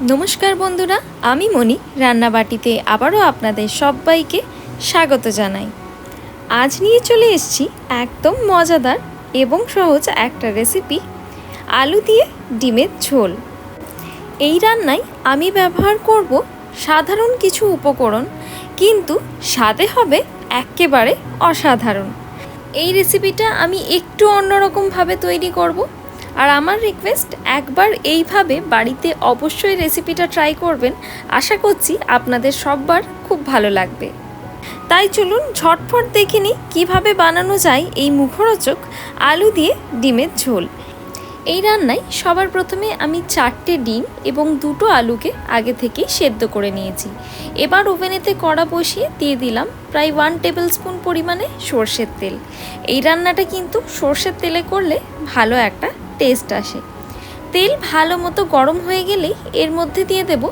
নমস্কার বন্ধুরা, আমি মনি রান্নাবাটিতে আবারও আপনাদের সবাইকে স্বাগত জানাই। আজ নিয়ে চলে এসেছি একদম মজাদার এবং সহজ একটা রেসিপি, আলু দিয়ে ডিমের ঝোল। এই রান্নায় আমি ব্যবহার করব সাধারণ কিছু উপকরণ, কিন্তু স্বাদে হবে একেবারে অসাধারণ। এই রেসিপিটা আমি একটু অন্যরকমভাবে তৈরি করব, আর আমার রিকোয়েস্ট একবার এইভাবে বাড়িতে অবশ্যই রেসিপিটা ট্রাই করবেন। আশা করছি আপনাদের সবার খুব ভালো লাগবে। তাই চলুন ঝটফট দেখে নিই কীভাবে বানানো যায় এই মুখরোচক আলু দিয়ে ডিমের ঝোল। এই রান্নায় সবার প্রথমে আমি 4টে ডিম এবং 2টো আলুকে আগে থেকেই সেদ্ধ করে নিয়েছি। এবার ওভেনেতে কড়া বসিয়ে দিয়ে দিলাম প্রায় 1 টেবিল স্পুন পরিমাণে সর্ষের তেল। এই রান্নাটা কিন্তু সর্ষের তেলে করলে ভালো একটা টেস্ট আসে। তেল ভালো মতো গরম হয়ে গেলেই এর মধ্যে দিয়ে দেব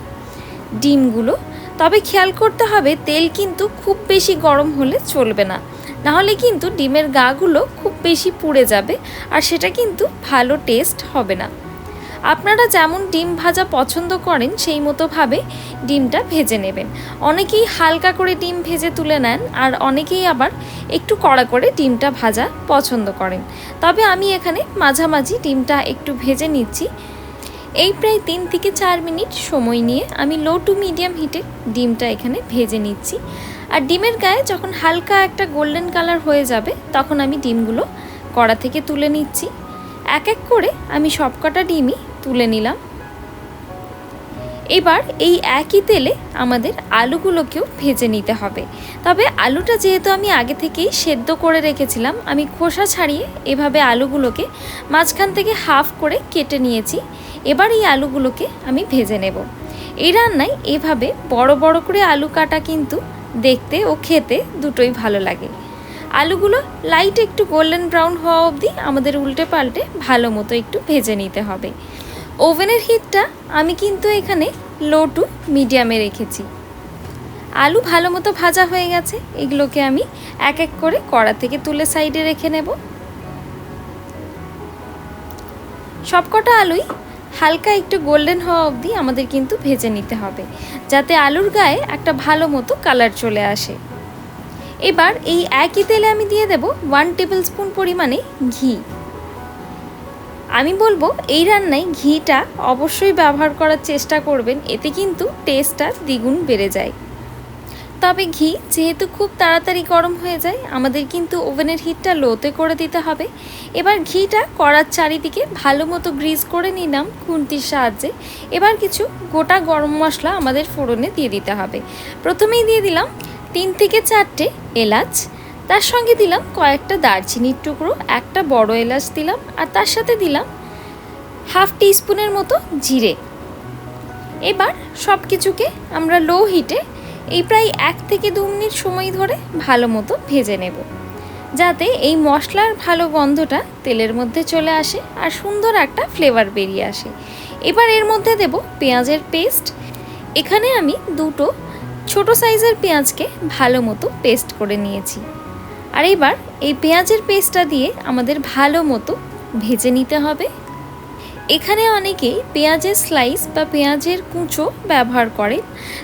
ডিমগুলো। তবে খেয়াল করতে হবে তেল কিন্তু খুব বেশি গরম হলে চলবে না, নাহলে কিন্তু ডিমের গাগুলো খুব বেশি পুড়ে যাবে, আর সেটা কিন্তু ভালো টেস্ট হবে না। আপনারা যেমন ডিম ভাজা পছন্দ করেন সেই মতোভাবে ডিমটা ভেজে নেবেন। অনেকেই হালকা করে ডিম ভেজে তুলে নেন, আর অনেকেই আবার একটু কড়া করে ডিমটা ভাজা পছন্দ করেন। তবে আমি এখানে মাঝামাঝি ডিমটা একটু ভেজে নিচ্ছি। এই প্রায় 3 থেকে 4 মিনিট সময় নিয়ে আমি লো টু মিডিয়াম হিটে ডিমটা এখানে ভেজে নিচ্ছি। আর ডিমের গায়ে যখন হালকা একটা গোল্ডেন কালার হয়ে যাবে তখন আমি ডিমগুলো কড়া থেকে তুলে নিচ্ছি। এক এক করে আমি সবকটা ডিমই তুলে নিলাম। এবার এই একই তেলে আমাদের আলুগুলোকেও ভেজে নিতে হবে। তবে আলুটা যেহেতু আমি আগে থেকেই সেদ্ধ করে রেখেছিলাম, আমি খোসা ছাড়িয়ে এভাবে আলুগুলোকে মাঝখান থেকে হাফ করে কেটে নিয়েছি। এবার এই আলুগুলোকে আমি ভেজে নেব। এই রান্নায় এভাবে বড় বড় করে আলু কাটা কিন্তু দেখতে ও খেতে দুটোই ভালো লাগে। আলুগুলো লাইট একটু গোল্ডেন ব্রাউন হওয়া অবধি আমাদের উল্টে পাল্টে ভালো মতো একটু ভেজে নিতে হবে। ওভেনের হিটটা আমি কিন্তু এখানে লো টু মিডিয়ামে রেখেছি। আলু ভালো মতো ভাজা হয়ে গেছে, এগুলোকে আমি এক এক করে কড়া থেকে তুলে সাইডে রেখে নেব। সবকটা আলুই হালকা একটু গোল্ডেন হওয়া অবধি আমাদের কিন্তু ভেজে নিতে হবে, যাতে আলুর গায়ে একটা ভালো মতো কালার চলে আসে। এবার এই একই তেলে আমি দিয়ে দেব 1 টেবিল স্পুন পরিমাণে ঘি। আমি বলবো এই রান্নায় ঘিটা অবশ্যই ব্যবহার করার চেষ্টা করবেন, এতে কিন্তু টেস্টটা দ্বিগুণ বেড়ে যায়। তবে ঘি যেহেতু খুব তাড়াতাড়ি গরম হয়ে যায়, আমাদের কিন্তু ওভেনের হিটটা লোতে করে দিতে হবে। এবার ঘিটা কড়ার চারিদিকে ভালো মতো গ্রিজ করে নিলাম খুন্তির সাহায্যে। এবার কিছু গোটা গরম মশলা আমাদের ফোড়নে দিয়ে দিতে হবে। প্রথমেই দিয়ে দিলাম 3 থেকে 4টে এলাচ, তার সঙ্গে দিলাম কয়েকটা দারচিনির টুকরো, একটা বড় এলাচ দিলাম, আর তার সাথে দিলাম হাফ টিস্পুনের মতো জিরে। এবার সব কিছুকে আমরা লো হিটে এই প্রায় 1 থেকে 2 মিনিট সময় ধরে ভালো মতো ভেজে নেব, যাতে এই মশলার ভালো গন্ধটা তেলের মধ্যে চলে আসে আর সুন্দর একটা ফ্লেভার বেরিয়ে আসে। এবার এর মধ্যে দেব পেঁয়াজের পেস্ট। এখানে আমি 2টো ছোট সাইজের পেঁয়াজকে ভালো মতো পেস্ট করে নিয়েছি। আর এবার এই পেঁয়াজের পেস্টটা দিয়ে আমাদের ভালো মতো ভেজে নিতে হবে। এখানে অনেকেই পেঁয়াজের স্লাইস বা পেঁয়াজের কুঁচো ব্যবহার করেন,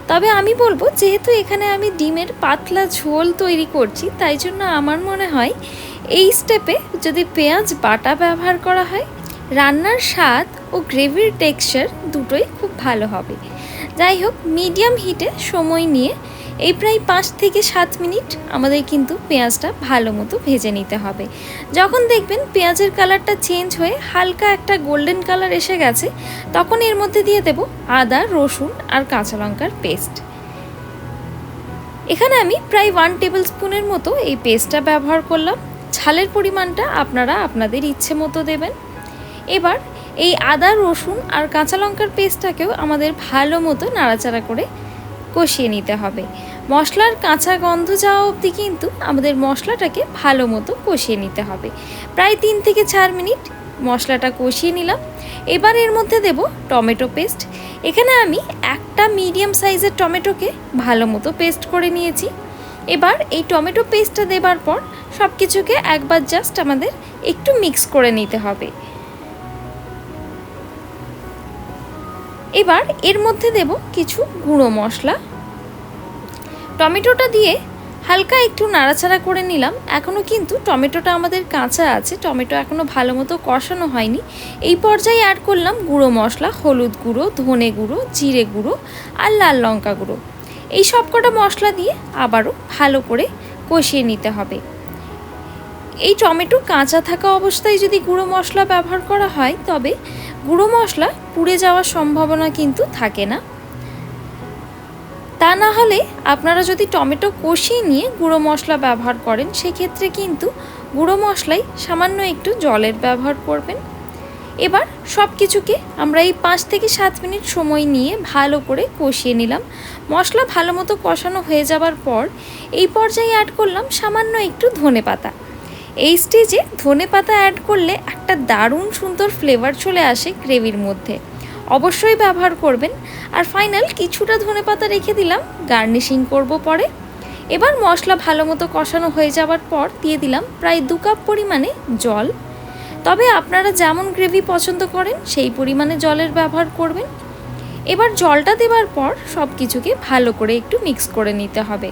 তবে আমি বলবো যেহেতু এখানে আমি ডিমের পাতলা ঝোল তৈরি করছি, তাই জন্য আমার মনে হয় এই স্টেপে যদি পেঁয়াজ বাটা ব্যবহার করা হয়, রান্নার স্বাদ ও গ্রেভির টেক্সচার দুটোই খুব ভালো হবে। যাই হোক, মিডিয়াম হিটে সময় নিয়ে এই প্রায় 5 থেকে 7 মিনিট আমাদের কিন্তু পেঁয়াজটা ভালো মতো ভেজে নিতে হবে। যখন দেখবেন পেঁয়াজের কালারটা চেঞ্জ হয়ে হালকা একটা গোল্ডেন কালার এসে গেছে, তখন এর মধ্যে দিয়ে দেব আদা, রসুন আর কাঁচা লঙ্কার পেস্ট। এখানে আমি প্রায় 1 টেবিল স্পুনের মতো এই পেস্টটা ব্যবহার করলাম। ঝালের পরিমাণটা আপনারা আপনাদের ইচ্ছে মতো দেবেন। এবার এই আদা, রসুন আর কাঁচা লঙ্কার পেস্টটাকেও আমাদের ভালো মতো নাড়াচাড়া করে কষিয়ে নিতে হবে। মশলার কাঁচা গন্ধ যাওয়া অবধি কিন্তু আমাদের মশলাটাকে ভালো মতো কষিয়ে নিতে হবে। প্রায় 3 থেকে 4 মিনিট মশলাটা কষিয়ে নিলাম। এবার এর মধ্যে দেব টমেটো পেস্ট। এখানে আমি একটা মিডিয়াম সাইজের টমেটোকে ভালো মতো পেস্ট করে নিয়েছি। এবার এই টমেটো পেস্টটা দেবার পর সব কিছুকে একবার জাস্ট আমাদের একটু মিক্স করে নিতে হবে। এবার এর মধ্যে দেব কিছু গুঁড়ো মশলা। টমেটোটা দিয়ে হালকা একটু নাড়াচাড়া করে নিলাম। এখনও কিন্তু টমেটোটা আমাদের কাঁচা আছে, টমেটো এখনও ভালো মতো কষানো হয়নি। এই পর্যায়ে অ্যাড করলাম গুঁড়ো মশলা, হলুদ গুঁড়ো, ধনে গুঁড়ো, জিরে গুঁড়ো আর লাল লঙ্কা গুঁড়ো। এই সব কটা মশলা দিয়ে আবারও ভালো করে কষিয়ে নিতে হবে। এই টমেটো কাঁচা থাকা অবস্থায় যদি গুঁড়ো মশলা ব্যবহার করা হয় তবে গুঁড়ো মশলা পুড়ে যাওয়ার সম্ভাবনা কিন্তু থাকে না। তা না হলে আপনারা যদি টমেটো কষিয়ে নিয়ে গুঁড়ো মশলা ব্যবহার করেন সেক্ষেত্রে কিন্তু গুঁড়ো মশলায় সামান্য একটু জলের ব্যবহার করবেন। এবার সব কিছুকে আমরা এই 5 থেকে 7 মিনিট সময় নিয়ে ভালো করে কষিয়ে নিলাম। মশলা ভালো মতো কষানো হয়ে যাবার পর এই পর্যায়ে অ্যাড করলাম সামান্য একটু ধনেপাতা। এই স্টেজে ধনেপাতা অ্যাড করলে একটা দারুণ সুন্দর ফ্লেভার চলে আসে গ্রেভির মধ্যে, অবশ্যই ব্যবহার করবেন। আর ফাইনাল কিছুটা ধনেপাতা রেখে দিলাম, গার্নিশিং করব পরে। এবার মশলা ভালো মতো কষানো হয়ে যাওয়ার পর দিয়ে দিলাম প্রায় 2 কাপ পরিমাণে জল। তবে আপনারা যেমন গ্রেভি পছন্দ করেন সেই পরিমাণে জলের ব্যবহার করবেন। এবার জলটা দেওয়ার পর সব কিছুকে ভালো করে একটু মিক্স করে নিতে হবে।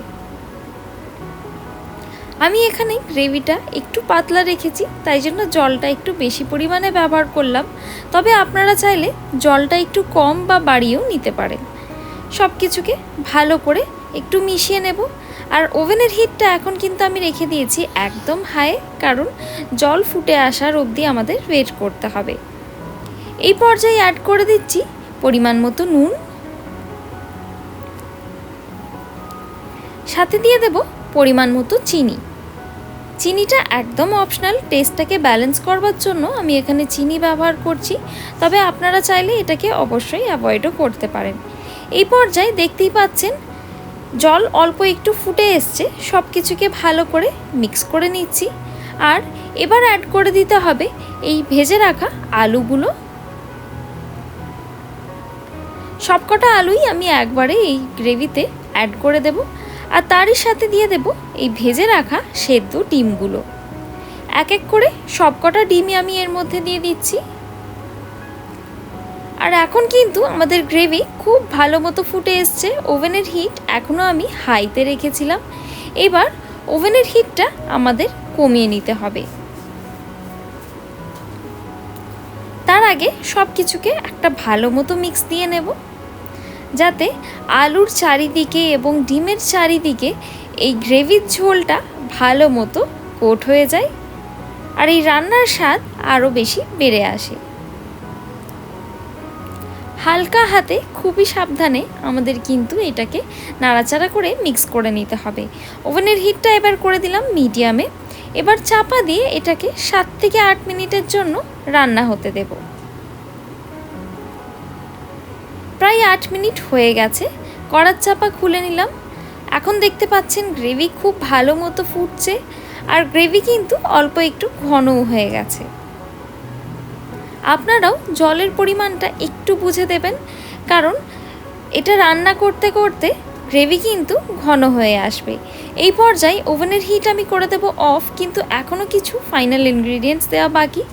আমি এখানে গ্রেভিটা একটু পাতলা রেখেছি, তাই জন্য জলটা একটু বেশি পরিমাণে ব্যবহার করলাম। তবে আপনারা চাইলে জলটা একটু কম বা বাড়িয়েও নিতে পারেন। সব কিছুকে ভালো করে একটু মিশিয়ে নেব। আর ওভেনের হিটটা এখন কিন্তু আমি রেখে দিয়েছি একদম হাই, কারণ জল ফুটে আসার অবধি আমাদের ওয়েট করতে হবে। এই পর্যায়ে অ্যাড করে দিচ্ছি পরিমাণ মতো নুন, সাথে দিয়ে দেব পরিমাণ মতো চিনি। চিনিটা একদম অপশনাল, টেস্টটাকে ব্যালেন্স করবার জন্য আমি এখানে চিনি ব্যবহার করছি, তবে আপনারা চাইলে এটাকে অবশ্যই অ্যাভয়েডও করতে পারেন। এই পর্যায়ে দেখতেই পাচ্ছেন জল অল্প একটু ফুটে এসছে, সব কিছুকে ভালো করে মিক্স করে নিচ্ছি। আর এবার অ্যাড করে দিতে হবে এই ভেজে রাখা আলুগুলো। সবকটা আলুই আমি একবারে এই গ্রেভিতে অ্যাড করে দেব। আর তারই সাথে দিয়ে দেব এই ভেজে রাখা সেদ্ধ ডিমগুলো। এক এক করে সবকটা ডিমই আমি এর মধ্যে দিয়ে দিচ্ছি। আর এখন কিন্তু আমাদের গ্রেভি খুব ভালো মতো ফুটে এসছে। ওভেনের হিট এখনও আমি হাইতে রেখেছিলাম। এবার ওভেনের হিটটা আমাদের কমিয়ে নিতে হবে। তার আগে সব কিছুকে একটা ভালো মতো মিক্স দিয়ে নেব, যাতে আলুর চারিদিকে এবং ডিমের চারিদিকে এই গ্রেভির ঝোলটা ভালো মতো কোট হয়ে যায় আর এই রান্নার স্বাদ আরও বেশি বেড়ে আসে। হালকা হাতে খুবই সাবধানে আমাদের কিন্তু এটাকে নাড়াচাড়া করে মিক্স করে নিতে হবে। ওভেনের হিটটা এবার করে দিলাম মিডিয়ামে। এবার চাপা দিয়ে এটাকে 7 থেকে 8 মিনিটের জন্য রান্না হতে দেব। প্রায় 8 মিনিট হয়ে গেছে, কড়ার চাপা খুলে নিলাম। এখন দেখতে পাচ্ছেন গ্রেভি খুব ভালো মতো ফুটছে আর গ্রেভি কিন্তু অল্প একটু ঘনও হয়ে গেছে। আপনারাও জলের পরিমাণটা একটু বুঝে দেবেন, কারণ এটা রান্না করতে করতে গ্রেভি কিন্তু ঘন হয়ে আসবে। এই পর্যায়ে ওভেনের হিট আমি করে দেব অফ, কিন্তু এখনও কিছু ফাইনাল ইনগ্রিডিয়েন্টস দেওয়া বাকি।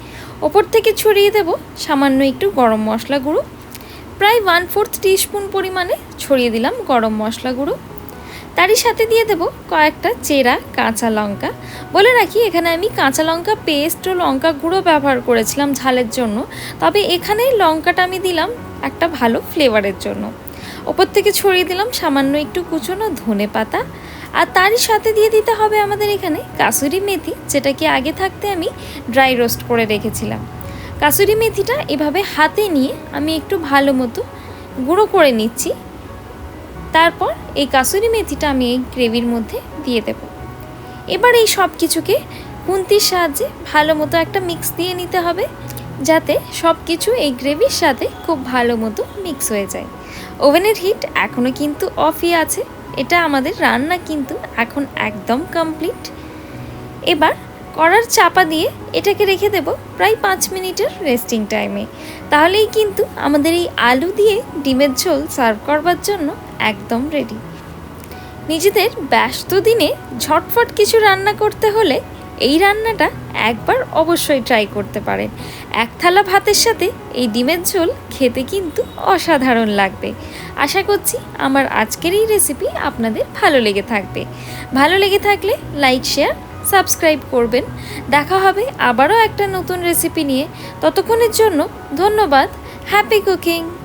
ওপর থেকে ছড়িয়ে দেব সামান্য একটু গরম মশলা গুঁড়ো, প্রায় 1/4 টিস্পুন পরিমাণে ছড়িয়ে দিলাম গরম মশলা গুঁড়ো। তারই সাথে দিয়ে দেব কয়েকটা চেরা কাঁচা লঙ্কা। বলে রাখি এখানে আমি কাঁচা লঙ্কা পেস্ট ও লঙ্কা গুঁড়ো ব্যবহার করেছিলাম ঝালের জন্য, তবে এখানে লঙ্কাটা আমি দিলাম একটা ভালো ফ্লেভারের জন্য। ওপর থেকে ছড়িয়ে দিলাম সামান্য একটু কুচনো ধনেপাতা। আর তারই সাথে দিয়ে দিতে হবে আমাদের এখানে কাসুরি মেথি, যেটাকে আগে থাকতে আমি ড্রাই রোস্ট করে রেখেছিলাম। কাসুরি মেথিটা এভাবে হাতে নিয়ে আমি একটু ভালো মতো গুঁড়ো করে নিচ্ছি। তারপর এই কাসুরি মেথিটা আমি এই গ্রেভির মধ্যে দিয়ে দেব। এবার এই সব কিছুকে খুন্তির সাহায্যে ভালো মতো একটা মিক্স দিয়ে নিতে হবে, যাতে সব কিছু এই গ্রেভির সাথে খুব ভালো মতো মিক্স হয়ে যায়। ওভেনের হিট এখনও কিন্তু অফই আছে। এটা আমাদের রান্না কিন্তু এখন একদম কমপ্লিট। এবার কড়ার চাপা দিয়ে এটাকে রেখে দেব প্রায় 5 মিনিটের রেস্টিং টাইমে। তাহলেই কিন্তু আমাদের এই আলু দিয়ে ডিমের ঝোল সার্ভ করবার জন্য একদম রেডি। নিজেদের ব্যস্ত দিনে ঝটফট কিছু রান্না করতে হলে এই রান্নাটা একবার অবশ্যই ট্রাই করতে পারেন। এক থালা ভাতের সাথে এই ডিমের ঝোল খেতে কিন্তু অসাধারণ লাগবে। আশা করছি আমার আজকের এই রেসিপি আপনাদের ভালো লেগে থাকবে। ভালো লেগে থাকলে লাইক, শেয়ার, সাবস্ক্রাইব করবেন। দেখা হবে আবারও একটা নতুন রেসিপি নিয়ে। ততক্ষণের জন্য ধন্যবাদ। Happy cooking.